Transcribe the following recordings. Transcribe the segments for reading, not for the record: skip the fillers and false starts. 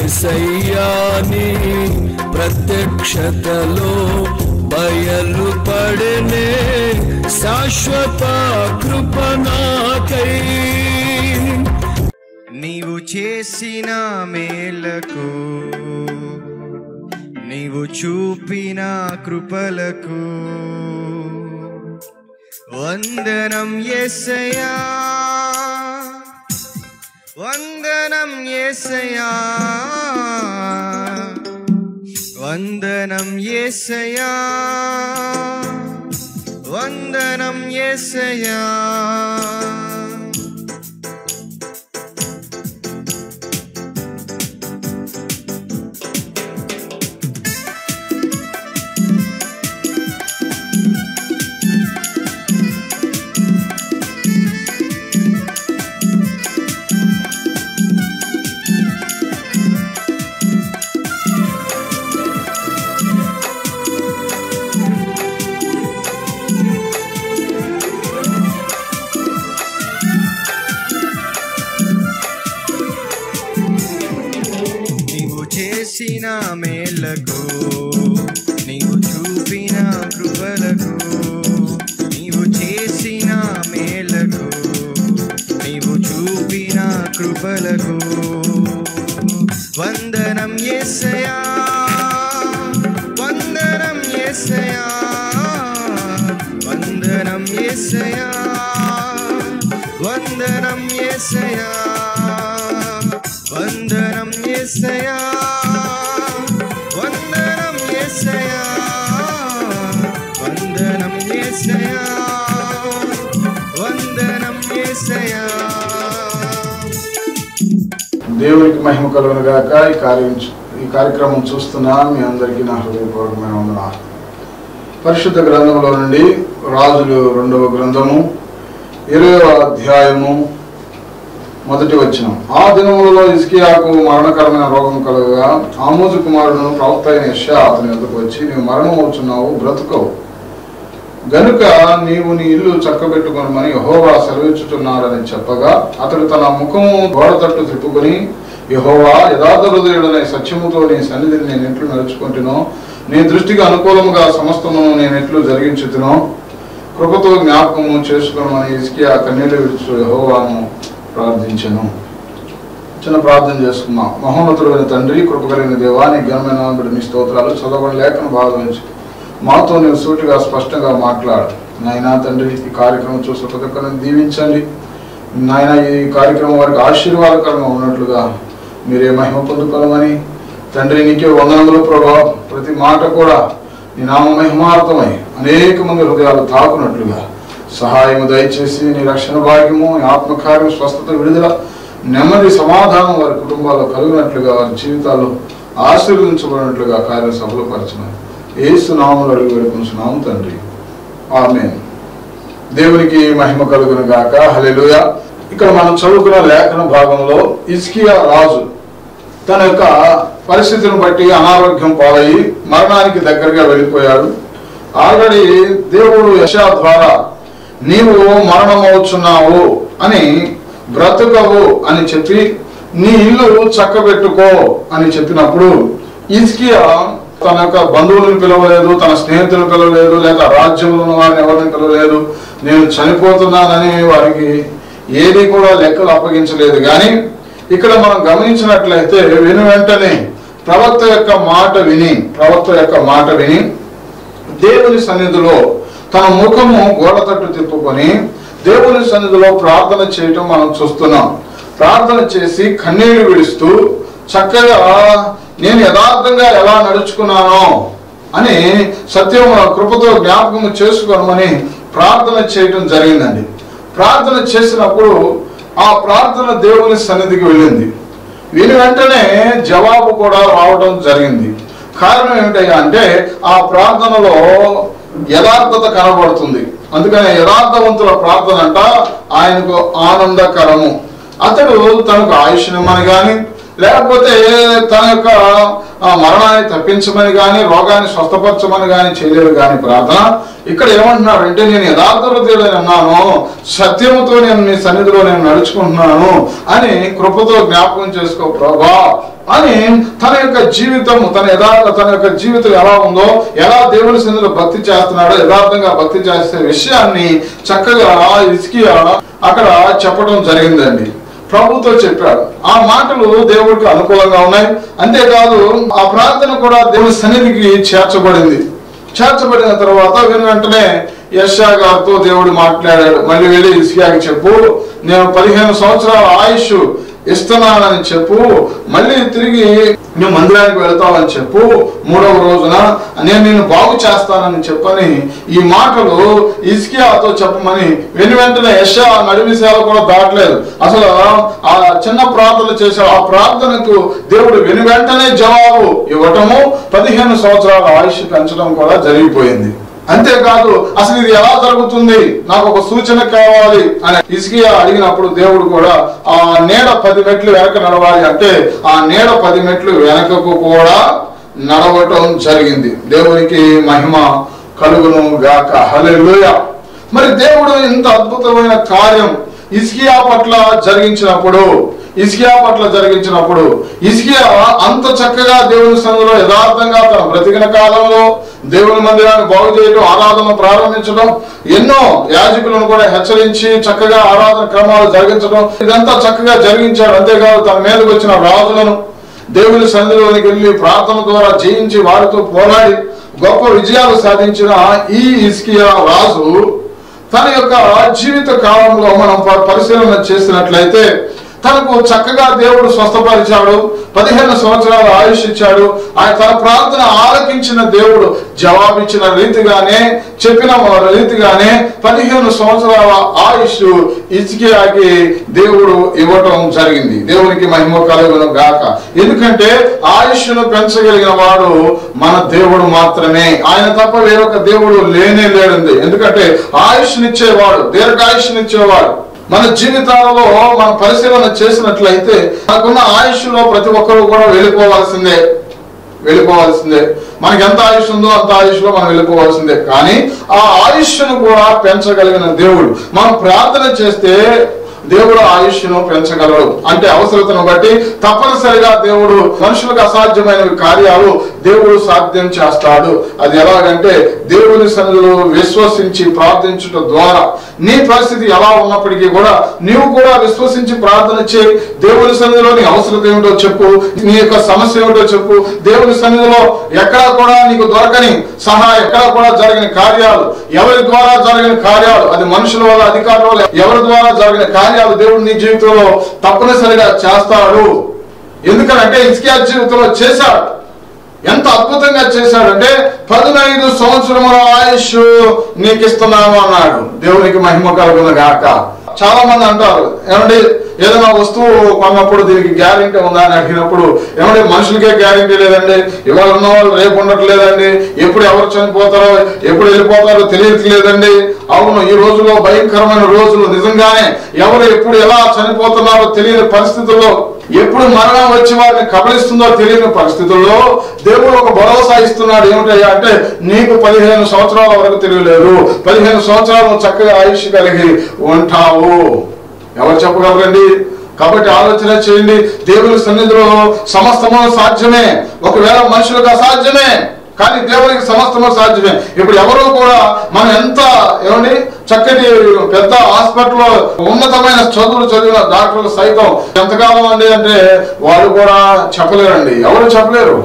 యేసయ్యాని ప్రత్యక్షతలో బయలుపడనే శాశ్వత కృప నాకై. నీవు చేసిన మేలకు నీవు చూపిన కృపలకు వందనం యేసయ్యా, వందనం యేసయ్యా, వందనం యేసయ్యా, వందనం యేసయ్యా. చేసిన మేలకు నీవు చూపిన కృపలకు, నీవు చేసిన మేలకు నీవు చూపిన కృపలకు వందనం యేసయ్యా, వందనం యేసయ్యా, వందనం యేసయ్యా, వందనం యేసయ్యా, వందనం యేసయ్యా, వందనం యేసయ్యా, వందనం యేసయ్యా, వందనం యేసయ్యా. దేవునికి మహిమ కలుగును గాక. ఈ కార్యక్రమం చూస్తున్నా మీ అందరికీ నా హృదయపూర్వకమైన వందనాలు. పరిశుద్ధ గ్రంథంలో నుండి రాజులు 2వ గ్రంథము 20వ అధ్యాయము 1వ వచనం. ఆ దినములలో హిజ్కియాకు మరణకరమైన రోగం కలుగగా ఆమోజు కుమారుడును ప్రవక్త అయిన యెషయా అతని వద్దకు వచ్చి, నీవు మరణం అవుతున్నావు, బ్రతుకవు గనుక నీవు నీ ఇల్లు చక్కబెట్టుకొనమని యెహోవా సెలవిచ్చుచున్నాడని చెప్పగా, అతడు తన ముఖము గోడ తట్టు తిప్పుకొని, యెహోవా యథార్థ హృదయుడనే సత్యముతో నీ సన్నిధిని నేను ఎట్లు నడుచుకుంటునో, నీ దృష్టికి అనుకూలముగా సమస్తమును నేను ఎట్లు జరిగించుతునో కృపతో జ్ఞాపకము చేసుకొనమని హిజ్కియా కన్నీళ్లు విడుచు యెహోవాను ప్రార్థించను. చిన్న ప్రార్థన చేసుకున్నాం. మహోన్నతుడైన తండ్రి, కృప కలిగిన దేవా, నీ ఘనమైన నామమున నీ స్తోత్రాలు. చదవని లేఖన భాగం నుంచి మాతో నీవు సూటిగా స్పష్టంగా మాట్లాడు నాయనా తండ్రి. ఈ కార్యక్రమం చూసి ప్రతి ఒక్కరిని దీవించండి నాయన. ఈ కార్యక్రమం వారికి ఆశీర్వాదకరంగా ఉన్నట్లుగా మీరే మహిమ పొందుకోవాలని తండ్రి. నీకే వందనములు ప్రభా. ప్రతి మాట కూడా నీ నామ మహిమార్థమై అనేక మంది హృదయాలు తాకున్నట్లుగా సహాయము దయచేసి నీ రక్షణ భాగ్యము, ఆత్మకార్యం, స్వస్థత, విడుదల, నెమ్మది, సమాధానం వారి కుటుంబాల్లో కలిగినట్లుగా, వారి జీవితాల్లో ఆశీర్వదించబడినట్లుగా కార్యం సఫలపరచమని యేసు నామములో అడిగి వేడుకొనుచున్నాము తండ్రి, ఆమేన్. దేవునికి మహిమ కలుగును గాక. హల్లెలూయా. ఇక్కడ మనం చదువుకున్న లేఖన భాగంలో హిజ్కియా రాజు తన యొక్క పరిస్థితిని బట్టి అనారోగ్యం పాలయ్యి మరణానికి దగ్గరగా వెళ్ళిపోయాడు. ఆల్రెడీ దేవుడు యెషయా ద్వారా నీవు మరణమవుచున్నావు అని, బ్రతుకవు అని చెప్పి, నీ ఇల్లు చక్కబెట్టుకో అని చెప్పినప్పుడు హిజ్కియా తన యొక్క బంధువులను పిలవలేదు, తన స్నేహితులను పిలవలేదు, లేదా రాజ్యంలో ఉన్న వారిని ఎవరిని పిలవలేదు. నేను చనిపోతున్నానని వారికి ఏది కూడా లెక్కలు అప్పగించలేదు. కానీ ఇక్కడ మనం గమనించినట్లయితే వెంటనే ప్రవక్త యొక్క మాట విని దేవుని సన్నిధిలో తన ముఖము గోడ తట్టు తిప్పుకొని దేవుని సన్నిధిలో ప్రార్థన చేయటం మనం చూస్తున్నాం. ప్రార్థన చేసి కన్నీళ్లు విడుస్తూ చక్కగా నేను యథార్థంగా ఎలా నడుచుకున్నానో అని సత్యం కృపతో జ్ఞాపకం చేసుకోమని ప్రార్థన చేయటం జరిగిందండి. ప్రార్థన చేసినప్పుడు ఆ ప్రార్థన దేవుని సన్నిధికి వెళ్ళింది. వీని వెంటనే జవాబు కూడా రావడం జరిగింది. కారణం ఏమిటయ్యా అంటే ఆ ప్రార్థనలో యథార్థత కనబడుతుంది. అందుకని యథార్థవంతుల ప్రార్థన అంట ఆయనకు ఆనందకరము. అతడు తనకు ఆయుష్నిమ్మని కానీ, లేకపోతే తన యొక్క మరణాన్ని తప్పించమని కానీ, రోగాన్ని స్వస్థపరచమని కానీ చేయలేదు. కానీ ప్రార్థన ఇక్కడ ఏమంటున్నాడంటే, నేను యథార్థ హృదయుడని అన్నాను, సత్యముతో నేను నీ సన్నిధిలో నేను నడుచుకుంటున్నాను అని కృపతో జ్ఞాపకం చేసుకో ప్రభా అని తన యొక్క జీవితం, తన యొక్క జీవితం ఎలా ఉందో, ఎలా దేవుని సన్నిధిలో భక్తి చేస్తున్నాడో, యథార్థంగా భక్తి చేసే విషయాన్ని చక్కగా హిజ్కియా అక్కడ చెప్పడం జరిగిందండి. ప్రభుతో చెప్పాడు. ఆ మాటలు దేవుడికి అనుకూలంగా ఉన్నాయి. అంతేకాదు ఆ ప్రార్థన కూడా దేవుని సన్నిధికి చేర్చబడిన తర్వాత వెంటనే యెషయా గారితో దేవుడు మాట్లాడాడు. మళ్ళీ వెళ్ళి హిజ్కియాకి చెప్పు, నేను 15 సంవత్సరాల ఆయుష్ ఇస్తున్నానని చెప్పు, మళ్ళీ తిరిగి నువ్వు మందిరానికి వెళ్తావని చెప్పు, 3వ రోజున నేను నిన్ను బాగు చేస్తానని చెప్పని ఈ మాటలు హిజ్కియాతో చెప్పమని వెంటనే యెషయా నడిమి సేవ కూడా దాటలేదు. అసలు ఆ చిన్న ప్రార్థన చేశాడు. ఆ ప్రార్థనకు దేవుడు వెంటనే జవాబు ఇవ్వటము, 15 సంవత్సరాల ఆయుష్ పెంచడం కూడా జరిగిపోయింది. అంతేకాదు అసలు ఇది ఎలా జరుగుతుంది, నాకు ఒక సూచన కావాలి అని హిజ్కియా అడిగినప్పుడు దేవుడు కూడా ఆ నీడ 10 మెట్లు వెనక నడవాలి అంటే ఆ నీడ 10 మెట్లు వెనకకు కూడా నడవటం జరిగింది. దేవునికి మహిమ కలుగును గాక. హల్లెలూయా. మరి దేవుడు ఇంత అద్భుతమైన కార్యం హిజ్కియా పట్ల జరిగించినప్పుడు హిజ్కియా అంత చక్కగా దేవుని సన్నిధిలో యథార్థంగా తన బ్రతికిన కాలంలో దేవుని మందిరాన్ని బాగు చేయడం, ఆరాధన ప్రారంభించడం, ఎన్నో యాజకులను కూడా హెచ్చరించి చక్కగా ఆరాధన క్రమాలు జరిగించడం, ఇదంతా చక్కగా జరిగించాడు. అంతేకాదు తన మీదకి వచ్చిన రాజులను దేవుని సన్నిధిలోనికి వెళ్ళి ప్రార్థన ద్వారా జయించి వారితో పోరాడి గొప్ప విజయాలు సాధించిన ఈ హిజ్కియా రాజు తన యొక్క జీవిత కాలంలో మనం పరిశీలన చేసినట్లయితే తనకు చక్కగా దేవుడు స్వస్థపరిచాడు, 15 సంవత్సరాల ఆయుష్ ఇచ్చాడు. ఆయన తన ప్రార్థన ఆలకించిన దేవుడు జవాబిచ్చిన రీతిగానే, చెప్పిన రీతిగానే 15 సంవత్సరాల ఆయుష్ హిజ్కియాకి దేవుడు ఇవ్వటం జరిగింది. దేవునికి మహిమ కలుగును గాక. ఎందుకంటే ఆయుష్ను పెంచగలిగిన వాడు మన దేవుడు మాత్రమే. ఆయన తప్ప వేరొక దేవుడు లేనే లేడండి. ఎందుకంటే ఆయుష్నిచ్చేవాడు, దీర్ఘాయుష్నిచ్చేవాడు. మన జీవితాలలో మనం పరిశీలన చేసినట్లయితే మనకున్న ఆయుష్లో ప్రతి ఒక్కరు కూడా వెళ్ళిపోవాల్సిందే. మనకి ఎంత ఆయుష్ ఉందో అంత ఆయుష్లో మనం వెళ్ళిపోవాల్సిందే. కానీ ఆ ఆయుష్ను కూడా పెంచగలిగిన దేవుడు, మనం ప్రార్థన చేస్తే దేవుడు ఆయుష్ను పెంచగలడు. అంటే అవసరతను బట్టి తప్పనిసరిగా దేవుడు మనుషులకు అసాధ్యమైన కార్యాలు దేవుడు సాధ్యం చేస్తాడు. అది ఎలాగంటే దేవుని సన్నిధిలో విశ్వసించి ప్రార్థించుట ద్వారా నీ పరిస్థితి ఎలా ఉన్నప్పటికీ కూడా నీవు కూడా విశ్వసించి ప్రార్థన చేయి. దేవుని సన్నిధిలో నీ అవసరత ఏమిటో చెప్పు, నీ యొక్క సమస్య ఏమిటో చెప్పు. దేవుని సన్నిధిలో ఎక్కడా కూడా నీకు దొరకని సహాయం, ఎక్కడా కూడా జరిగిన కార్యాలు, ఎవరి ద్వారా జరిగిన కార్యాలు, అది మనుషుల వల్ల, అధికారుల వల్ల, ఎవరి ద్వారా జరిగిన కార్యాలు దేవుడు నీ జీవితంలో తప్పనిసరిగా చేస్తాడు. ఎందుకంటే హిజ్కియా జీవితంలో చేశాడు. ఎంత అద్భుతంగా చేశాడంటే 15 సంవత్సరముల ఆయుష్ నీకు ఇస్తున్నాను అన్నాడు. దేవునికి మహిమ కలుగును గాక. చాలా మంది అంటారు, ఏమండి ఏదైనా వస్తువు కొన్నప్పుడు దీనికి గ్యారెంటీ ఉందా అని అడిగినప్పుడు, ఏమంటే మనుషులకే గ్యారెంటీ లేదండి, ఇవాళ ఉన్న వాళ్ళు రేపు ఉండట్లేదండి, ఎప్పుడు ఎవరు చనిపోతారో ఎప్పుడు వెళ్ళిపోతారో తెలియట్లేదండి. అవును, ఈ రోజుల్లో భయంకరమైన రోజులు. నిజంగానే ఎవరు ఎప్పుడు ఎలా చనిపోతున్నారో తెలియని పరిస్థితుల్లో, ఎప్పుడు మరణం వచ్చి వారిని కబలిస్తుందో తెలియని పరిస్థితుల్లో దేవుడు ఒక భరోసా ఇస్తున్నాడు. ఏమిటయ్యా అంటే నీకు 15 సంవత్సరాల వరకు తెలియలేదు, 15 సంవత్సరాలు చక్కగా ఆయుష్ కలిగి ఉంటావు. ఎవరు చెప్పగలరండి? కాబట్టి ఆలోచన చేయండి. దేవుని సన్నిధిలో సమస్తము సాధ్యమే. ఒకవేళ మనుషులకు అసాధ్యమే, కానీ దేవునికి సమస్తము సాధ్యమే. ఇప్పుడు ఎవరు కూడా మనం ఎంత ఏమండి చక్కటి పెద్ద హాస్పిటల్లో ఉన్నతమైన చదువులు చదివిన డాక్టర్లు సైతం ఎంతకాలం అండి అంటే వాళ్ళు కూడా చెప్పలేరండి. ఎవరు చెప్పలేరు.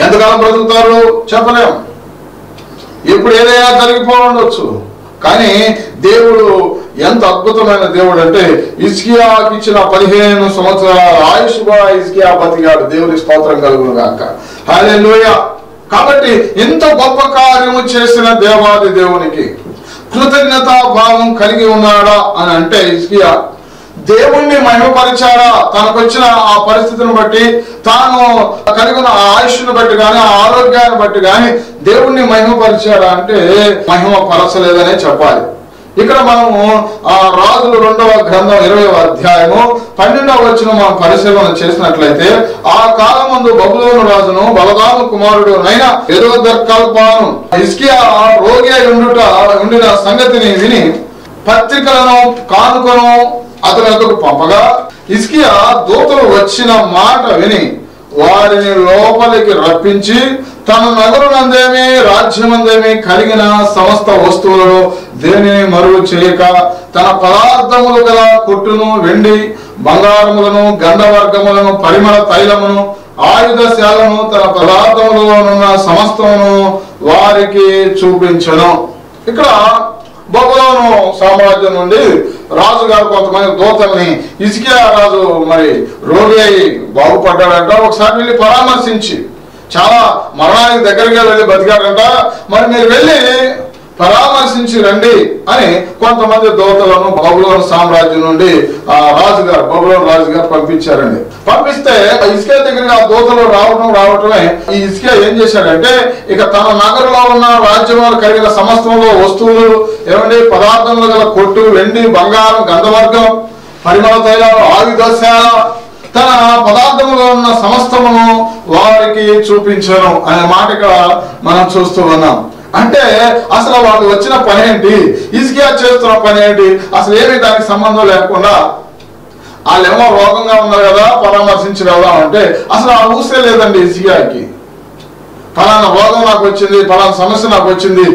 ఎంతకాలం బ్రతుకుతారు చెప్పలేము. ఇప్పుడు ఏదైనా జరిగిపోవచ్చు. కానీ దేవుడు ఎంత అద్భుతమైన దేవుడు అంటే హిజ్కియాకి ఇచ్చిన 15 సంవత్సరాల ఆయుష్ కూడా హిజ్కియా బతికాడు. దేవుని స్తోత్రం కలుగును గాక. హల్లెలూయా. కాబట్టి ఇంత గొప్ప కార్యము చేసిన దేవాది దేవునికి కృతజ్ఞతా భావం కలిగి ఉన్నాడా అని అంటే హిజ్కియా దేవుణ్ణి మహిమపరిచాడా? తనకొచ్చిన ఆ పరిస్థితిని బట్టి, తాను కలిగిన ఆ ఆయుష్ను బట్టి కానీ, ఆ ఆరోగ్యాన్ని బట్టి కానీ దేవుణ్ణి మహిమపరిచాడా అంటే మహిమ పరచలేదనే చెప్పాలి. ఇక్కడ మనము ఆ రాజులు 2వ గ్రంథం 20వ అధ్యాయము 12వ వచనం మనం పరిశీలన చేసినట్లయితే, ఆ కాలమందు బబులోను రాజును బలదాము కుమారుడు నైన యెరోదర్కల్పాను హిజ్కియా రోగి ఉండిన సంగతిని విని పత్రికలను కానుకను అతని వద్దకు పంపగా హిజ్కియా దూతలు వచ్చిన మాట విని వారిని లోపలికి రప్పించి తన నగరునందేమి రాజ్యమందేమి కలిగిన సమస్త వస్తువులను దేనిని మరుగు చేయక తన పదార్థములు గల కొట్టును వెండి బంగారములను గంధవర్గములను పరిమళ తైలమును ఆయుధశాలను తన పదార్థములలోనున్న సమస్తమును వారికి చూపించను. ఇక్కడ బబులోను సామ్రాజ్యం నుండి రాజుగారు కొంతమంది దూతల్ని హిజ్కియా రాజు మరి రోగి అయి బాగుపడ్డాడంట. ఒకసారి వెళ్ళి పరామర్శించి చాలా మరణానికి దగ్గరగా వెళ్ళి బతికాడంట. మరి మీరు వెళ్ళి పరామర్శించి రండి అని కొంతమంది దూతలను బబులోను సామ్రాజ్యం నుండి బబులోను రాజుగారు పంపించారండి. పంపిస్తే హిజ్కియా దగ్గరికి ఆ దూతలు రావటమే ఈ హిజ్కియా ఏం చేశాడంటే ఇక తన నగరంలో ఉన్న రాజ్యంలో కలిగిన సమస్తంలో వస్తువులు ఏమండి పదార్థములు గల కొట్టు వెండి బంగారం గంధవర్గం పరిమళ తైలాలు ఆయుధశాల తన పదార్థములో ఉన్న సమస్తమును వారికి చూపించను అనే మాట ఇక్కడ మనం చూస్తూ ఉన్నాం. అంటే అసలు వాళ్ళు వచ్చిన పని ఏంటి, హిజ్కియా చేస్తున్న పని ఏంటి, అసలు ఏమి దానికి సంబంధం లేకుండా వాళ్ళేమో రోగంగా ఉన్నారు కదా పరామర్శించి వెళ్దాం అంటే అసలు ఆ ఊసే లేదండి హిజ్కియాకి. ఫలానా రోగం నాకు వచ్చింది, ఫలానా సమస్య నాకు వచ్చింది,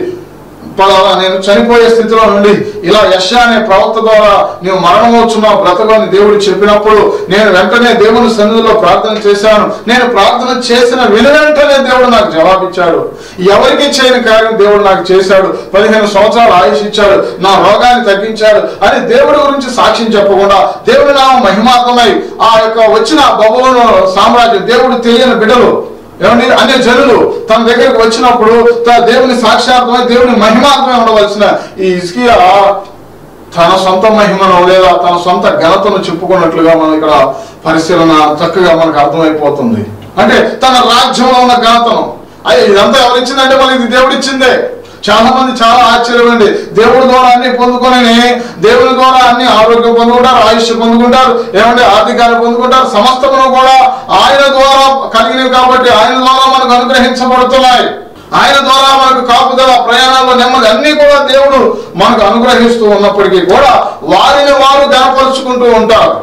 పలానా నేను చనిపోయే స్థితిలో నుండి ఇలా యెషయా అనే ప్రవక్త ద్వారా నీవు మరణమవుతున్నావు బ్రతకని దేవుడు చెప్పినప్పుడు నేను వెంటనే దేవుని సన్నిధిలో ప్రార్థన చేశాను. నేను ప్రార్థన చేసిన వెంటనే దేవుడు నాకు జవాబిచ్చాడు. ఎవరికి చేయని కార్యం దేవుడు నాకు చేశాడు. 15 సంవత్సరాలు ఆయుష్ ఇచ్చాడు, నా రోగాన్ని తగ్గించాడు అని దేవుడి గురించి సాక్ష్యం చెప్పకుండా దేవుడి నామం మహిమాత్మై ఆ యొక్క వచ్చిన బబులోను సామ్రాజ్యం దేవుడు తెలియని బిడ్డలు ఏమండి అనే జనులు తన దగ్గరికి వచ్చినప్పుడు దేవుని సాక్షాత్మై దేవుని మహిమాత్మై ఉండవలసిన ఈ హిజ్కియా తన సొంత మహిమను లేదా తన సొంత ఘనతను చెప్పుకున్నట్లుగా మనం ఇక్కడ పరిశీలన చక్కగా మనకు అర్థమైపోతుంది. అంటే తన రాజ్యంలో ఉన్న ఘనతను ఇదంతా ఎవరిచ్చిందంటే మనకి ఇది దేవుడిచ్చిందే. చాలా మంది చాలా ఆశ్చర్యం అండి. దేవుడి ద్వారా అన్ని పొందుకొని దేవుని ద్వారా అన్ని ఆరోగ్యం పొందుకుంటారు, ఆయుష్ పొందుకుంటారు, ఏమంటే ఆర్థికాన్ని పొందుకుంటారు. సమస్తమును కూడా ఆయన ద్వారా కలిగినవి కాబట్టి ఆయన ద్వారా మనకు అనుగ్రహించబడుతున్నాయి. ఆయన ద్వారా మనకు కాపుదల ప్రయాణాల్లో నెమ్మది అన్ని కూడా దేవుడు మనకు అనుగ్రహిస్తూ ఉన్నప్పటికీ కూడా వారిని వారు గణపరుచుకుంటూ ఉంటారు,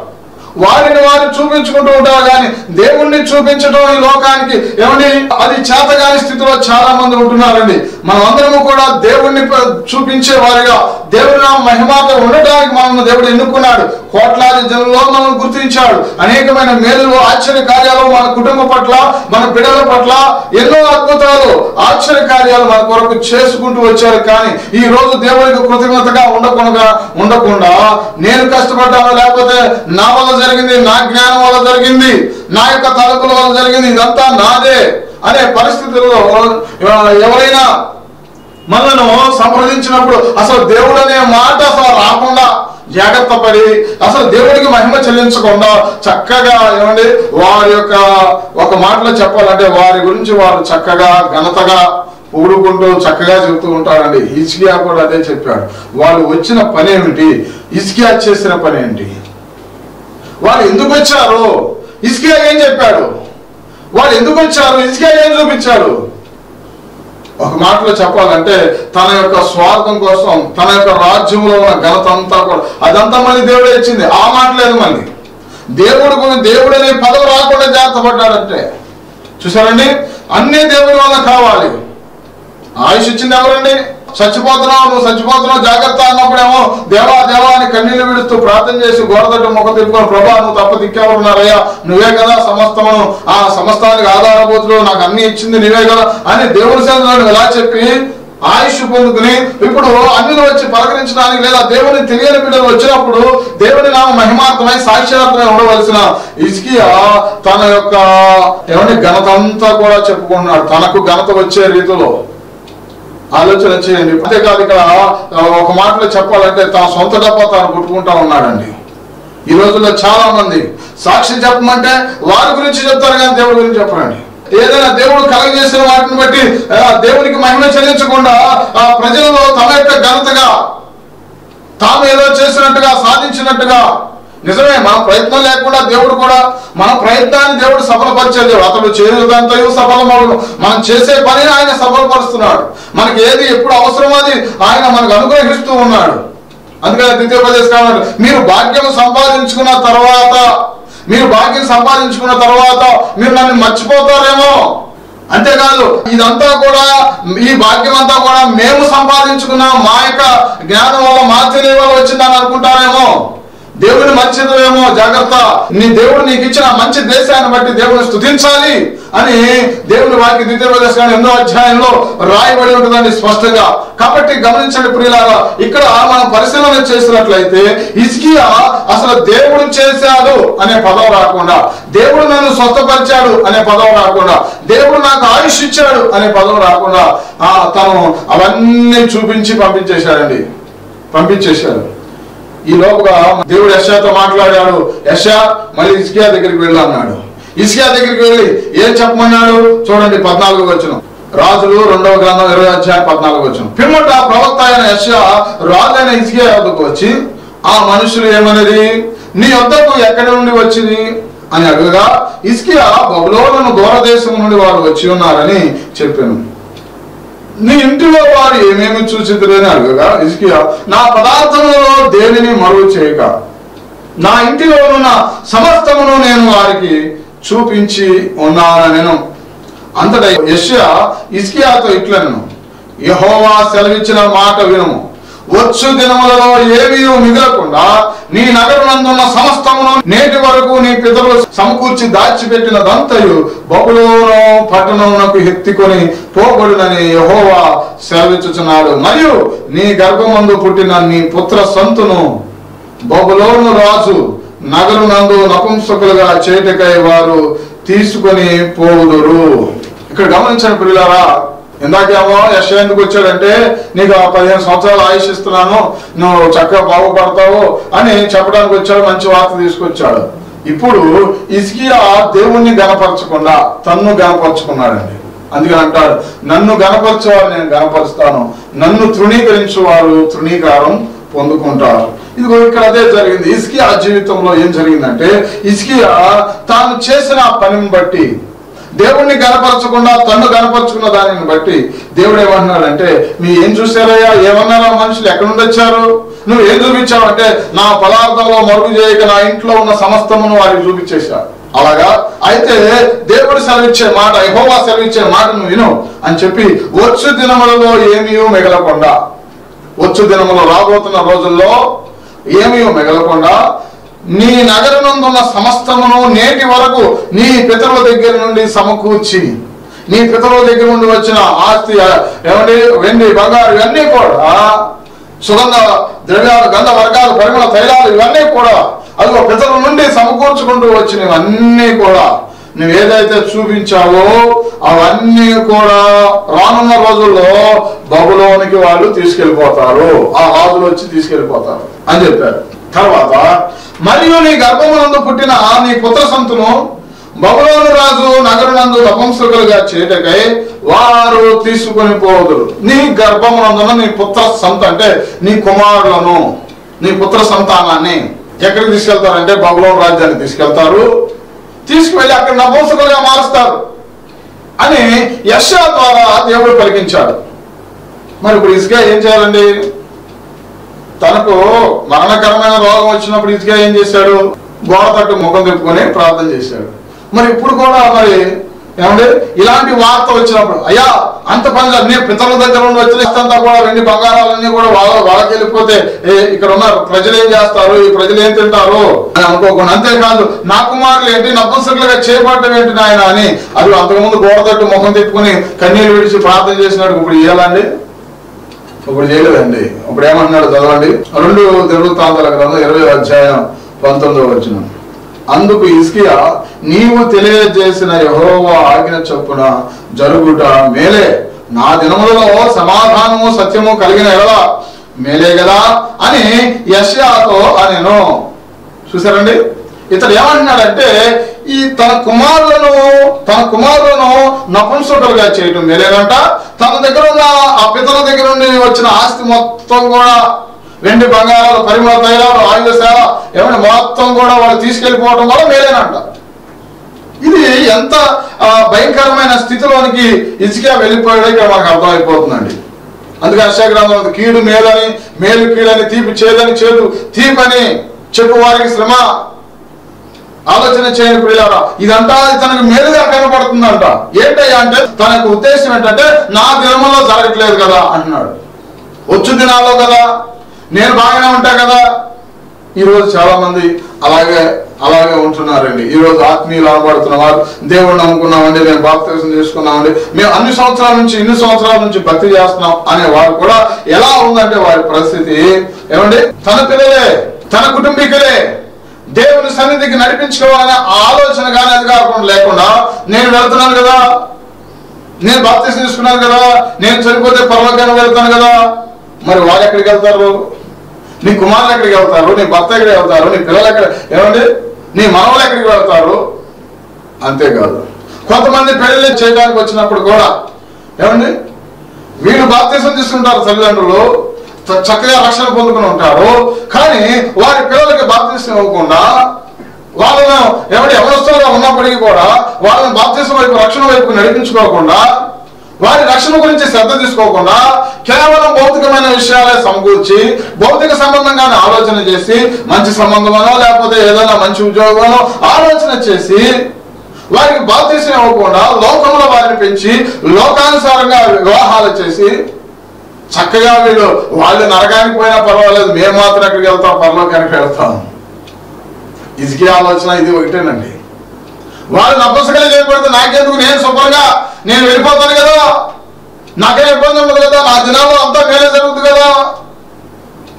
వారిని వారు చూపించుకుంటూ ఉంటారు. కానీ దేవుణ్ణి చూపించడం ఈ లోకానికి ఏమండి అది చేతగాని స్థితిలో చాలా మంది ఉంటున్నారండి. మనం అందరము కూడా దేవుణ్ణి చూపించే వారిగా దేవుని మహిమాతో ఉండటానికి మనం దేవుడు ఎన్నుకున్నాడు. కోట్లాది జనుల్లో మనం గుర్తించాడు. అనేకమైన మేలు ఆశ్చర్య కార్యాలు మన కుటుంబం పట్ల మన బిడ్డల పట్ల ఎన్నో అద్భుతాలు ఆశ్చర్య కార్యాలు మన కొరకు చేసుకుంటూ వచ్చారు. కానీ ఈ రోజు దేవునికి కృతజ్ఞతగా ఉండకుండా నేను కష్టపడ్డాను, లేకపోతే నా వల్ల జరిగింది, నా జ్ఞానం వల్ల జరిగింది, నా యొక్క తలపుల వల్ల జరిగింది, ఇదంతా నాదే అనే పరిస్థితుల్లో ఎవరైనా మనను సంప్రదించినప్పుడు అసలు దేవుడు అనే మాట అసలు రాకుండా జాగ్రత్త పడి అసలు దేవుడికి మహిమ చెల్లించకుండా చక్కగా ఏమండి వారి యొక్క ఒక మాటలో చెప్పాలంటే వారి గురించి వారు చక్కగా ఘనతగా ఊడుకుంటూ చక్కగా చెబుతూ ఉంటారండి. హిజ్కియా కూడా అదే చెప్పాడు. వాళ్ళు వచ్చిన పని ఏమిటి, హిజ్కియా చేసిన పని ఏంటి, వాళ్ళు ఎందుకు వచ్చారు, హిజ్కియా ఏం చెప్పాడు, వాళ్ళు ఎందుకు వచ్చారు, హిజ్కియా ఏం చూపించాడు. ఒక మాటలో చెప్పాలంటే తన యొక్క స్వార్థం కోసం తన యొక్క రాజ్యంలో ఉన్న ఘనత అంతా కూడా అదంతా మళ్ళీ దేవుడే ఇచ్చింది. ఆ మాట లేదు మళ్ళీ దేవుడు అనే పదవి రాకుండా జాగ్రత్త పడ్డాడంటే చూసారండి. అన్ని దేవుడి వల్ల కావాలి. ఆయుష్ ఇచ్చింది ఎవరండి? చచ్చిపోతున్నావు, నువ్వు చచ్చిపోతున్నావు జాగ్రత్త అన్నప్పుడేమో దేవా దేవా అని కన్నీళ్లు విడుస్తూ ప్రార్థన చేసి గోడతట్టు ముఖం తిప్పుకొని ప్రభా నువ్వు తప్ప దిక్కెవరున్నారయ్యా, నువ్వే కదా సమస్తమును ఆ సమస్తానికి ఆధారభూతులు, నాకు అన్ని ఇచ్చింది నీవే కదా అని దేవుని సన్నిధిలో ఎలా చెప్పి ఆయుష్ పొందుకుని ఇప్పుడు అన్యులు వచ్చి పలకరించడానికి లేదా దేవుని తెలియని బిడ్డలు వచ్చినప్పుడు దేవుని నామ మహిమార్థమై సాక్షాత్మై ఉండవలసిన హిజ్కియా తన యొక్క ఏమంటే ఘనత అంతా కూడా చెప్పుకుంటున్నాడు. తనకు ఘనత వచ్చే రీతిలో ఆలోచన చేయండి. అంతేకాదు ఇక్కడ ఒక మాటలో చెప్పాలంటే తన సొంత డబ్బా తాను కొట్టుకుంటా ఉన్నాడండి. ఈ రోజుల్లో చాలా మంది సాక్షి చెప్పమంటే వారి గురించి చెప్తారు కానీ దేవుడి గురించి చెప్పరండి. ఏదైనా దేవుడు కలగజేసిన వాటిని బట్టి దేవునికి మహిమ చెల్లించకుండా ఆ ప్రజలలో తమ యొక్క ఘనతగా తాము ఏదో చేసినట్టుగా సాధించినట్టుగా. నిజమే, మన ప్రయత్నం లేకుండా దేవుడు కూడా మన ప్రయత్నాన్ని దేవుడు సఫలపరిచే దేవుడు. అతడు చేసేదంతయు సఫలమవును. మనం చేసే పని ఆయన సఫలపరుస్తున్నాడు. మనకి ఏది ఎప్పుడు అవసరమో అది ఆయన మనకు అనుగ్రహిస్తూ ఉన్నాడు. అందుకని ద్వితీయోపదేశకాండం మీరు భాగ్యం సంపాదించుకున్న తర్వాత మీరు నన్ను మర్చిపోతారేమో. అంతేకాదు ఇదంతా కూడా, ఈ భాగ్యం అంతా కూడా మేము సంపాదించుకున్నాం, మా యొక్క జ్ఞానం వల్ల మా తెలివి వల్ల వచ్చిందని అనుకుంటారేమో, దేవుడిని మర్చిపోయేమో. జాగ్రత్త, నీ దేవుడు నీకు ఇచ్చిన మంచి దేశాన్ని బట్టి దేవుడిని స్తుతించాలి అని దేవుని వాక్య ద్వితీయోపదేశకాండం 8వ అధ్యాయంలో రాయబడి ఉంటుందండి స్పష్టంగా. కాబట్టి గమనించండి ప్రియులారా, ఇక్కడ మనం పరిశీలన చేసినట్లయితే హిజ్కియా అసలు దేవుడు చేశాడు అనే పదం రాకుండా, దేవుడు నన్ను స్వస్థపరిచాడు అనే పదం రాకుండా, దేవుడు నాకు ఆయుష్ ఇచ్చాడు అనే పదం రాకుండా తను అవన్నీ చూపించి పంపించేశాడు. ఈ లోపుగా దేవుడు యెషయాతో మాట్లాడాడు. యెషయా మళ్ళీ హిజ్కియా దగ్గరికి వెళ్ళు అన్నాడు. హిజ్కియా దగ్గరికి వెళ్ళి ఏం చెప్పమన్నాడు చూడండి, 14వ వచనం. రాజులు 2వ గ్రంథం 20వ అధ్యాయం 14వ వచనం. పిమ్మట ప్రవక్త అయిన యెషయా రాజైన హిజ్కియా వద్దకు వచ్చి, ఆ మనుషులు ఏమన్నది, నీ వద్దకు ఎక్కడి నుండి వచ్చింది అని అడుగగా, హిజ్కియా బబులోను దూరదేశం నుండి వారు వచ్చి ఉన్నారని చెప్పాను. నీ ఇంటిలో వారు ఏమేమి చూసిద్దరని అడుగగా, హిజ్కియా నా పదార్థములలో దేనిని మరుగు చేయక నా ఇంటిలో ఉన్న సమస్తమును నేను వారికి చూపించి ఉన్నానెను. అంతటా యెషయా హిజ్కియాతో ఇట్లనెను, యెహోవా సెలవిచ్చిన మాట వినుము. వచ్చు దినములలో ఏమీ మిగలకుండా నీ నగరమందున్న సమస్తమును నేటి వరకు నీ పితరులు సమకూర్చి దాచిపెట్టినదంతయు బబులోను పట్టణమునకు ఎత్తుకొని పోబడునని యెహోవా సెలవిచ్చుచున్నాడు. మరియు నీ గర్భమందు పుట్టిన నీ పుత్ర సంతును బబులోను రాజు నగరునందు నపుంసకులుగా చేటుకై వారు తీసుకొని పోవుదురు. ఇక్కడ గమనించండి ప్రియులారా, ఇందాకేమో యెషయా ఎందుకు వచ్చాడంటే, నీకు 15 సంవత్సరాలు ఆయుష్ ఇస్తున్నాను, నువ్వు చక్కగా బాగుపడతావు అని చెప్పడానికి వచ్చాడు, మంచి వార్త తీసుకొచ్చాడు. ఇప్పుడు హిజ్కియా దేవుణ్ణి గణపరచకుండా తన్ను గణపరుచుకున్నాడండి. అందుకని అంటాడు, నన్ను గణపరచేవారు నేను గణపరుస్తాను, నన్ను తృణీకరించేవారు తృణీకారం పొందుకుంటారు. ఇదిగో ఇక్కడ అదే జరిగింది. హిజ్కియా జీవితంలో ఏం జరిగిందంటే, హిజ్కియా తాను చేసిన పనిని బట్టి, దేవుణ్ణి గణపరచకుండా తన్ను గణపరుచుకున్న దానిని బట్టి దేవుడు ఏమన్నాడంటే, మీ ఏం చూసారయ్యా, ఏమన్నారా మనుషులు, ఎక్కడి నుండి వచ్చారు, నువ్వు ఏం చూపించావు అంటే, నా పదార్థంలో మరుగు చేయక నా ఇంట్లో ఉన్న సమస్తమును వారికి చూపించేశాడు. అలాగా అయితే దేవుడు సెలవిచ్చే మాట, యెహోవా సెలవిచ్చే మాటను విను అని చెప్పి, వచ్చు దినములలో ఏమీ మిగలకుండా, వచ్చు దినములో రాబోతున్న రోజుల్లో ఏమీ మిగలకుండా నీ నగరనందున్న సమస్తమును నేటి వరకు నీ పితరుల దగ్గర నుండి సమకూర్చి, నీ పితరుల దగ్గర నుండి వచ్చిన ఆస్తి ఏమండి, వెండి బంగారు ఇవన్నీ కూడా, సుగంధ ద్రవ్యాలు, గంధ వర్గాలు, పరిమళ తైలాలు ఇవన్నీ కూడా అదిగో పితరుల నుండి సమకూర్చుకుంటూ వచ్చినవన్నీ కూడా నువ్వు ఏదైతే చూపించావో అవన్నీ కూడా రానున్న రోజుల్లో బబులోనికి వాళ్ళు తీసుకెళ్లిపోతారు, ఆ రాజులు వచ్చి తీసుకెళ్లిపోతారు అని చెప్పారు. తర్వాత మరియు నీ గర్భమునందు పుట్టిన నీ పుత్ర సంతును బబులోను రాజు నగరునందు నపుంసకులుగా చేయుటకై వారు తీసుకొని పోదురు. నీ గర్భమునందున నీ పుత్ర సంత అంటే నీ కుమారులను, నీ పుత్ర సంతానాన్ని ఎక్కడికి తీసుకెళ్తారంటే బబులోను రాజ్యాన్ని తీసుకెళ్తారు, తీసుకువెళ్ళి అక్కడ నపుంసకులుగా మారుస్తారు అని యెషయా ద్వారా దేవుడు పలికించాడు. మరి ఇప్పుడు హిజ్కియా ఏం చేయాలండి? తనకు మరణకరమైన రోగం వచ్చినప్పుడు హిజ్కియా ఏం చేశాడు? గోడ తట్టు ముఖం తిప్పుకొని ప్రార్థన చేశాడు. మరి ఇప్పుడు కూడా మరి ఏమంటే ఇలాంటి వార్త వచ్చినప్పుడు, అయ్యా అంత పని నీ పితరుల దగ్గర నుండి వచ్చినంతా కూడా వెండి బంగారాలన్నీ కూడా వాళ్ళకి వెళ్ళిపోతే ఇక్కడ ఉన్న ప్రజలు ఏం చేస్తారు, ఈ ప్రజలు ఏం తింటారు అని అనుకోకుండా, అంతేకాదు నా కుమారులు ఏంటి నపుంసకులుగా చేపట్టడం ఏంటి నాయన అని అది అంతకుముందు గోడ తట్టు ముఖం తిప్పుకొని కన్నీళ్ళు విడిచి ప్రార్థన చేసినాడు. ఇప్పుడు చేయాలండి? ఇప్పుడు చేయలేదండి. ఇప్పుడు ఏమంటున్నాడు చదవండి, 2 దినవృత్తాంతాల గ్రంథం 20వ అధ్యాయం 19వ వచనం. అందుకు హిజ్కియా, నీవు తెలియజేసిన యెహోవా ఆజ్ఞ చొప్పున జరుగుట మేలే, నా దినములలో సమాధానము సత్యము కలిగిన ఎడల మేలే కదా అని యెషయాతో అనెను. చూసారండి, ఇతడు ఏమంటున్నాడంటే ఈ తన కుమారులను నపుంసకులుగా చేయటం మేలేనంట. తన దగ్గర ఉన్న ఆ పితల దగ్గర నుండి వచ్చిన ఆస్తి మొత్తం కూడా వెండి బంగారాలు, పరిమళ తైలాలు, ఆయుధశాల ఏమైనా మొత్తం కూడా వాళ్ళు తీసుకెళ్లిపోవడం వల్ల మేలేనంట. ఇది ఎంత భయంకరమైన స్థితిలోనికి హిజ్కియా వెళ్ళిపోయాడో ఇక్కడ మనకు అర్థమైపోతుందండి. అందుకే యెషయా గ్రంథంలో కీడు మేలని, మేలు కీడని, తీపి చేదని, చేదు తీపని చెప్పు వారికి శ్రమ. ఆలోచన చేయని ప్రియులారా, ఇదంతా తనకు మేలుగా కనబడుతుందంట. ఏంటయ్యా అంటే తన యొక్క ఉద్దేశం ఏంటంటే నా దినములో జరగట్లేదు కదా అంటున్నాడు. వచ్చు దినాల్లో కదా, నేను బాగానే ఉంటా కదా. ఈరోజు చాలా మంది అలాగే ఉంటున్నారండి. ఈరోజు ఆత్మీయులు అనబడుతున్న వారు, దేవుడు నమ్ముకున్నామండి, మేము బాప్తిసం చేసుకున్నామండి, మేము ఇన్ని సంవత్సరాల నుంచి భక్తి చేస్తున్నాం అనే వారు కూడా ఎలా ఉందంటే వారి పరిస్థితి ఏమండి, తన పిల్లలే, తన కుటుంబీకులే దేవుని సన్నిధికి నడిపించుకోవాలనే ఆలోచన కానీ అది కాకుండా లేకుండా, నేను వెళ్తున్నాను కదా, నేను బాప్తిసం తీసుకున్నాను కదా, నేను చనిపోతే పరలోకానికి వెళ్తాను కదా. మరి వారు ఎక్కడికి వెళ్తారు? నీ కుమారులు ఎక్కడికి వెళ్తారు? నీ భర్త ఎక్కడికి వెళ్తారు? నీ పిల్లలు ఎక్కడ, ఏమండి, నీ మనవలు ఎక్కడికి వెళ్తారు? అంతేకాదు, కొంతమంది పెళ్లి చేయడానికి వచ్చినప్పుడు కూడా ఏమండి, వీళ్ళు బాప్తిసం తీసుకుంటారు, తల్లిదండ్రులు చక్కగా రక్షణ పొందుకుని ఉంటారు. కానీ వారి పిల్లలకి బాప్తిసం ఇవ్వకుండా, వాళ్ళను ఎవరొస్తులుగా ఉన్నప్పటికీ కూడా వాళ్ళని బాప్తిసం వైపు, రక్షణ వైపు నడిపించుకోకుండా, వారి రక్షణ గురించి శ్రద్ధ తీసుకోకుండా, కేవలం భౌతికమైన విషయాలే సమకూర్చి భౌతిక సంబంధంగానే ఆలోచన చేసి, మంచి సంబంధమనో లేకపోతే ఏదైనా మంచి ఉద్యోగమనో ఆలోచన చేసి వారికి బాప్తిసం ఇవ్వకుండా లోకంలో వారిని పెంచి లోకానుసారంగా వివాహాలు చేసి, చక్కగా వాళ్ళు నరకానికి పోయినా పర్వాలేదు, మేము మాత్రం ఎక్కడికి వెళ్తాం, పరలోకానికి వెళ్తాం. ఇదికే ఆలోచన ఇది ఒకటేనండి. వాళ్ళు నపసకలు చేయబడితే నాకెందుకు, నేను శుభ్రంగా నేను వెళ్ళిపోతాను కదా, నాకేం ఇబ్బంది ఉండదు కదా, నా దినాల్లో అంతా మేలే జరుగుతుంది కదా.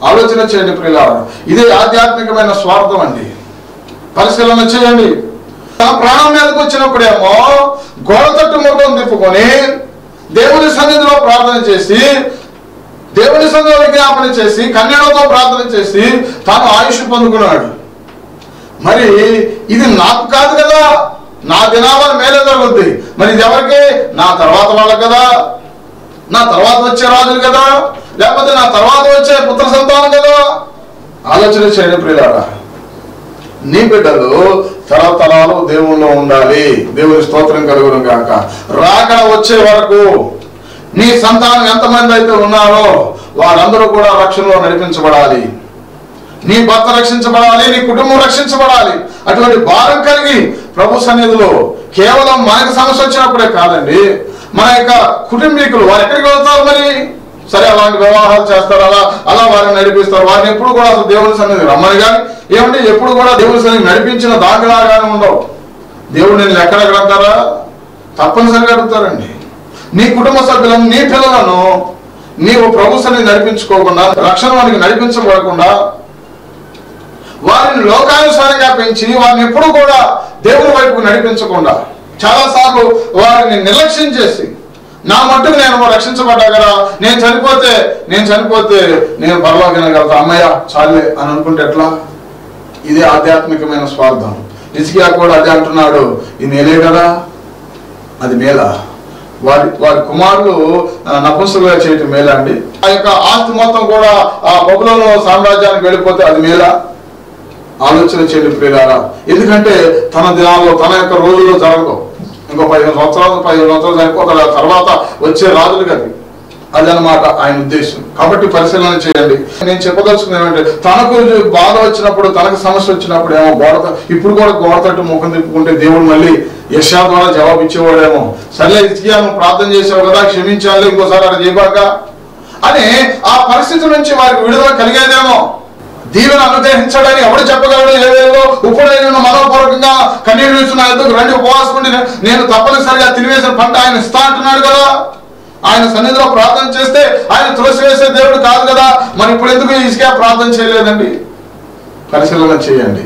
ఆలోచన చేయండి ప్రియులారా, ఇదే ఆధ్యాత్మికమైన స్వార్థం అండి. పరిశీలన చేయండి. తన ప్రాణం మీదకి వచ్చినప్పుడేమో గోడ తట్టు ముఖం తిప్పుకొని దేవుని సన్నిధిలో ప్రార్థన చేసి, దేవుని సన్నిధిలో విజ్ఞాపన చేసి, కన్యలతో ప్రార్థన చేసి తాను ఆయుష్ పొందుకున్నాడు. మరి ఇది నాకు కాదు కదా, నా దినాల మేలే జరుగుద్ది. మరి ఇది ఎవరికి? నా తర్వాత వాళ్ళకి కదా, నా తర్వాత వచ్చే రాజులు కదా, లేకపోతే నా తర్వాత వచ్చే పుత్ర సంతానం కదా. ఆలోచన చేయండి ప్రియులారా, నీ బిడ్డలు తరతరాలు దేవుల్లో ఉండాలి. దేవుని స్తోత్రం కలుగును గాక. రాకడ వచ్చే వరకు నీ సంతానం ఎంతమంది అయితే ఉన్నారో వారందరూ కూడా రక్షణలో నడిపించబడాలి. నీ భర్త రక్షించబడాలి, నీ కుటుంబం రక్షించబడాలి. అటువంటి భారం కలిగి ప్రభు సన్నిధిలో కేవలం మనకు సమస్య వచ్చినప్పుడే కాదండి, మన యొక్క కుటుంబీకులు వారు ఎక్కడికి వెళ్తారు? మరి సరే అలాంటి వ్యవహారాలు చేస్తారు, అలా వారిని నడిపిస్తారు. వారిని ఎప్పుడు కూడా అసలు దేవుని సన్నిధి రమ్మని కానీ ఏమంటే ఎప్పుడు కూడా దేవుని సన్నిధి నడిపించిన దాఖలాగానే ఉండవు. దేవుడు నేను ఎక్కడెక్కడ అంటారా? తప్పనిసరిగా అడుగుతారండి. నీ కుటుంబ సభ్యులను, నీ పిల్లలను నీవు ప్రభు సన్నిధి నడిపించుకోకుండా, రక్షణ వారికి నడిపించబడకుండా, వారిని లోకానుసారంగా పెంచి వారిని ఎప్పుడు కూడా దేవుని వైపుకు నడిపించకుండా, చాలాసార్లు వారిని నిర్లక్ష్యం చేసి, నా మట్టుకు నేను రక్షించబడ్డా కదా, నేను చనిపోతే నేను పరలోకానికి వెళ్తా, అమ్మయ్య చాలే అని అనుకుంటే ఎట్లా? ఇదే ఆధ్యాత్మికమైన స్వార్థం. హిజ్కియా కూడా అదే అంటున్నాడు, ఇది నేనే కదా, అది మేలా? వారి కుమారులు నపుంసకులుగా చేయటం మేలా అండి? ఆ యొక్క ఆస్తి మొత్తం కూడా ఆ బబులోను సామ్రాజ్యానికి వెళ్ళిపోతే అది మేలా? ఆలోచన చేయండి ప్రియులారా. ఎందుకంటే తన దినాల్లో, తన యొక్క రోజుల్లో జరగదు. ఇంకో 15 సంవత్సరాలు చనిపోతాడు, ఆ తర్వాత వచ్చే రాజులు కదా, అదనమాట ఆయన ఉద్దేశం. కాబట్టి పరిశీలన చేయండి. నేను చెప్పదలుచుకుంది ఏమంటే, తనకు బాధ వచ్చినప్పుడు, తనకు సమస్య వచ్చినప్పుడు ఏమో ఇప్పుడు కూడా గోడ తట్టు ముఖం తిప్పుకుంటే దేవుడు మళ్ళీ యెషయా ద్వారా జవాబు ఇచ్చేవాడేమో. సర్లే హిజ్కియా నువ్వు ప్రార్థన చేసావు కదా, క్షమించాలి, ఇంకోసారి అలా చేయబాక అని ఆ పరిస్థితి నుంచి వారికి విడుదల కలిగేదేమో. దీవెన అనుగ్రహించడని ఎవడు చెప్పగలడు? ఏవేదో ఇప్పుడు మనోపూర్వకంగా కన్నీళ్ళు ఇస్తున్న ఎందుకు రండి ఉపవాసకుండి నేను తప్పనిసరిగా తిరివేసిన పంట ఆయన ఇస్తా అంటున్నాడు కదా. ఆయన సన్నిధిలో ప్రార్థన చేస్తే ఆయన త్రోసివేసే దేవుడు కాదు కదా. మరి ఇప్పుడు ఎందుకు హిజ్కియా ప్రార్థన చేయలేదండి? పరిశీలన చేయండి.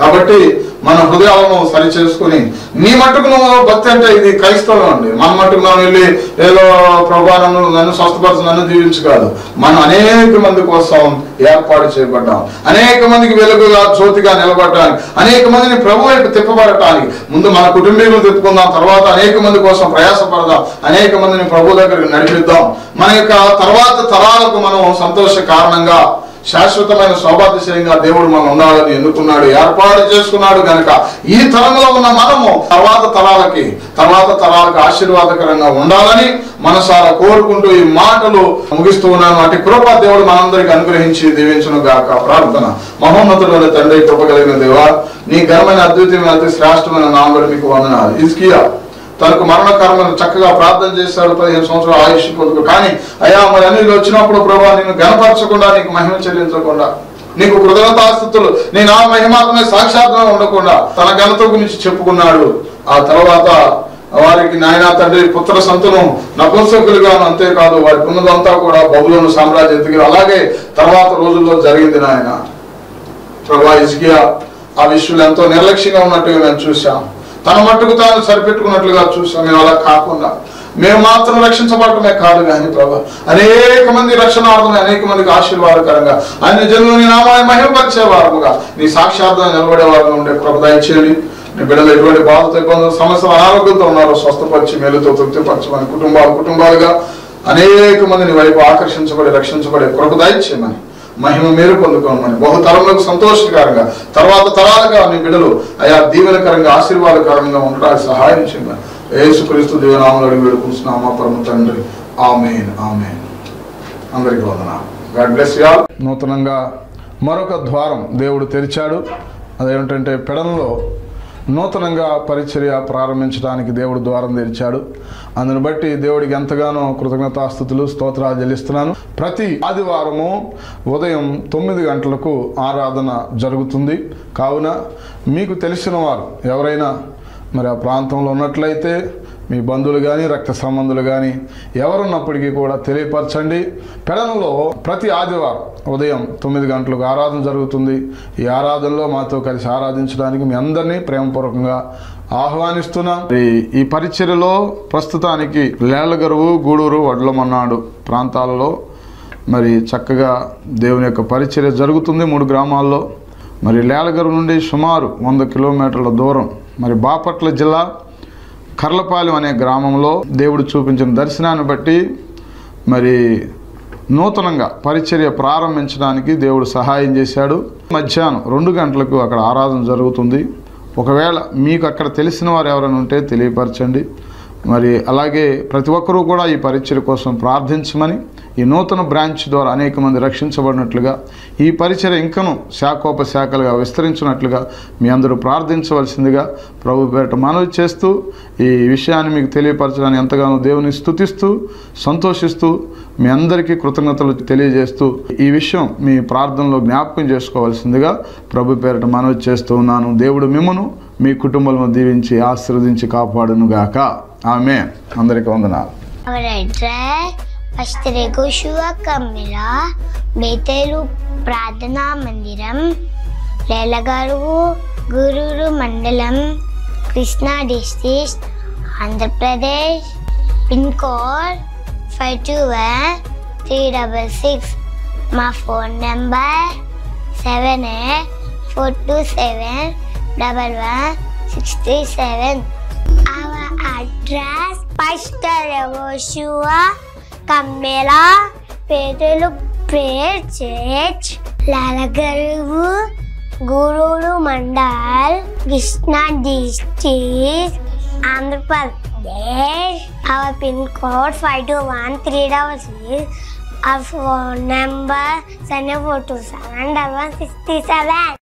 కాబట్టి మన హృదయాలను సరి చేసుకుని, నీ మట్టుకు నువ్వు భక్తి అంటే ఇది క్రైస్తవం అండి. మన మట్టుకు మనం వెళ్ళి ఏదో ప్రభా నన్ను స్వస్థపరచు, నన్ను దీవించు కాదు. మనం అనేక మంది కోసం ఏర్పాటు చేయబడ్డాం. అనేక మందికి వెలుగుగా, జ్యోతిగా నిలబడటానికి, అనేక మందిని ప్రభు వైపు తిప్పబడటానికి. ముందు మన కుటుంబీకులు తిప్పుకుందాం, తర్వాత అనేక మంది కోసం ప్రయాసపడదాం, అనేక మందిని ప్రభు దగ్గరికి నడిపిద్దాం. మన యొక్క తర్వాత తరాలకు మనం సంతోష కారణంగా, శాశ్వతమైన సౌభాగ్యశ్రేయంగా దేవుడు మనం ఉండాలని ఎన్నుకున్నాడు, ఏర్పాటు చేసుకున్నాడు కనుక ఈ తరంలో ఉన్న మనము తర్వాత తరాలకు ఆశీర్వాదకరంగా ఉండాలని మనసారా కోరుకుంటూ ఈ మాటలు ముగిస్తూ ఉన్నాను. అటు కృప దేవుడు మనందరికి అనుగ్రహించి దీవించును గాక. ప్రార్థన. మహోన్నతుడైన తండ్రి, కృప కలిగిన దేవా, నీ ఘనమైన అద్వితీయమైన అతి శ్రేష్టమైన నామములు మీకు వందనాలు. హిజ్కియా తనకు మరణకరమైన చక్కగా ప్రార్థన చేశాడు, 15 సంవత్సరాల ఆయుష్ పొందుకు. కానీ అయ్యా, మరి అన్నిలు వచ్చినప్పుడు ప్రభా నిన్ను గణపరచకుండా, నీకు మహిమ చెల్లించకుండా, నీకు కృతజ్ఞతాస్తుతులు నేను ఆ మహిమాత్మే సాక్షాత్తుగా ఉండకుండా తన ఘనత గురించి చెప్పుకున్నాడు. ఆ తర్వాత వారికి నాయన తండ్రి పుత్ర సంతను నపుంసకులుగాను, అంతేకాదు వారికి ఉన్నదంతా కూడా బబులోను సామ్రాజ్యం ఎత్తుకు. అలాగే తర్వాత రోజుల్లో జరిగింది నాయన ప్రభా. హిజ్కియా ఆ విషయంలో ఎంతో నిర్లక్ష్యంగా ఉన్నట్టుగా మేము చూసాం, తన మట్టుకు తాను సరిపెట్టుకున్నట్లుగా చూసాం. మేము అలా కాకుండా మేము మాత్రం రక్షించబడటమే కాదు కానీ ప్రభా, అనేక మంది రక్షణార్థమే, అనేక మందికి ఆశీర్వాదకరంగా ఆయన జనులని నామాన్ని మహిమపరిచే వారముగా, నీ సాక్షాత్తుగా నిలబడే వారుగా ఉండే కృప దయచేయండి. నీ బిడ్డలు ఎటువంటి బాధతో, ఇబ్బందులు, సమస్యలు, అనారోగ్యంతో ఉన్నారో స్వస్థపరిచి మేలుతో తృప్తిపరచమని, కుటుంబాలుగా అనేక మందిని వైపు ఆకర్షించబడి రక్షించబడే కృప దయచేయమని, మహిమ మేలు పొందుకోమని, బహుతరములకు సంతోషకరంగా, తర్వాత తరాలుగా నీ బిడ్డలు అయా దీవెనకరంగా ఆశీర్వాదకరంగా ఉండడానికి సహాయం చేయమని యేసుక్రీస్తు దివ్యనామములో అడిగి వేడుకుంటున్నాము మా పరమ తండ్రి. ఆమేన్, ఆమేన్. అందరికీ వందనాలు. God bless you all. నూతనంగా మరొక ద్వారం దేవుడు తెరిచాడు. అదేమిటంటే పెడన్లో నూతనంగా పరిచర్య ప్రారంభించడానికి దేవుడు ద్వారం తెరిచాడు. అందుని బట్టి దేవుడికి ఎంతగానో కృతజ్ఞతాస్తుతులు, స్తోత్రాలు చెల్లిస్తున్నాను. ప్రతి ఆదివారము ఉదయం 9 గంటలకు ఆరాధన జరుగుతుంది. కావున మీకు తెలిసిన వారు ఎవరైనా మరి ఆ ప్రాంతంలో ఉన్నట్లయితే, మీ బంధువులు కానీ రక్త సంబంధులు కానీ ఎవరున్నప్పటికీ కూడా తెలియపరచండి. పెడన్లో ప్రతి ఆదివారం ఉదయం 9 గంటలకు ఆరాధన జరుగుతుంది. ఈ ఆరాధనలో మాతో కలిసి ఆరాధించడానికి మీ అందరినీ ప్రేమపూర్వకంగా ఆహ్వానిస్తున్నాం. ఈ పరిచర్యలో ప్రస్తుతానికి లేళ్లగరువు, గూడూరు, వడ్లమన్నాడు ప్రాంతాలలో మరి చక్కగా దేవుని యొక్క పరిచర్య జరుగుతుంది 3 గ్రామాల్లో. మరి లేళ్లగరువు నుండి సుమారు 100 కిలోమీటర్ల దూరం మరి బాపట్ల జిల్లా కర్లపాలెం అనే గ్రామంలో దేవుడు చూపించిన దర్శనాన్ని బట్టి మరి నూతనంగా పరిచర్య ప్రారంభించడానికి దేవుడు సహాయం చేశాడు. మధ్యాహ్నం 2 గంటలకు అక్కడ ఆరాధన జరుగుతుంది. ఒకవేళ మీకు అక్కడ తెలిసిన వారు ఎవరైనా ఉంటే తెలియపరచండి. మరి అలాగే ప్రతి ఒక్కరూ కూడా ఈ పరిచర్య కోసం ప్రార్థించమని, ఈ నూతన బ్రాంచ్ ద్వారా అనేక మంది రక్షించబడినట్లుగా, ఈ పరిచర్య ఇంకను శాఖోపశాఖలుగా విస్తరించినట్లుగా మీ అందరూ ప్రార్థించవలసిందిగా ప్రభు పేరిట మనవి చేస్తూ, ఈ విషయాన్ని మీకు తెలియపరచడానికి ఎంతగానో దేవుని స్తుతిస్తూ సంతోషిస్తూ మీ అందరికీ కృతజ్ఞతలు తెలియజేస్తూ ఈ విషయం మీ ప్రార్థనలో జ్ఞాపకం చేసుకోవాల్సిందిగా ప్రభు పేరిట మనవి చేస్తూ ఉన్నాను. దేవుడు మిమ్మును మీ కుటుంబాలను దీవించి ఆశీర్వదించి కాపాడునుగాక. ఆమేన్. అందరికీ వందనాలు. ఫస్ట్ రెగోషువ కమ్మిల బేతేలు ప్రార్థనా మందిరం, లేళ్లగరువు, గూడూరు మండలం, Krishna district, Andhra Pradesh. Pin code 521366. మా phone number 7842711167. Our address Pastor Joshua Kamela Petelu Prayer Church, Lalagaru, Gururu Mandal, Krishna District, Andhra Pradesh. Our pin code 521366. Our phone number 74271167.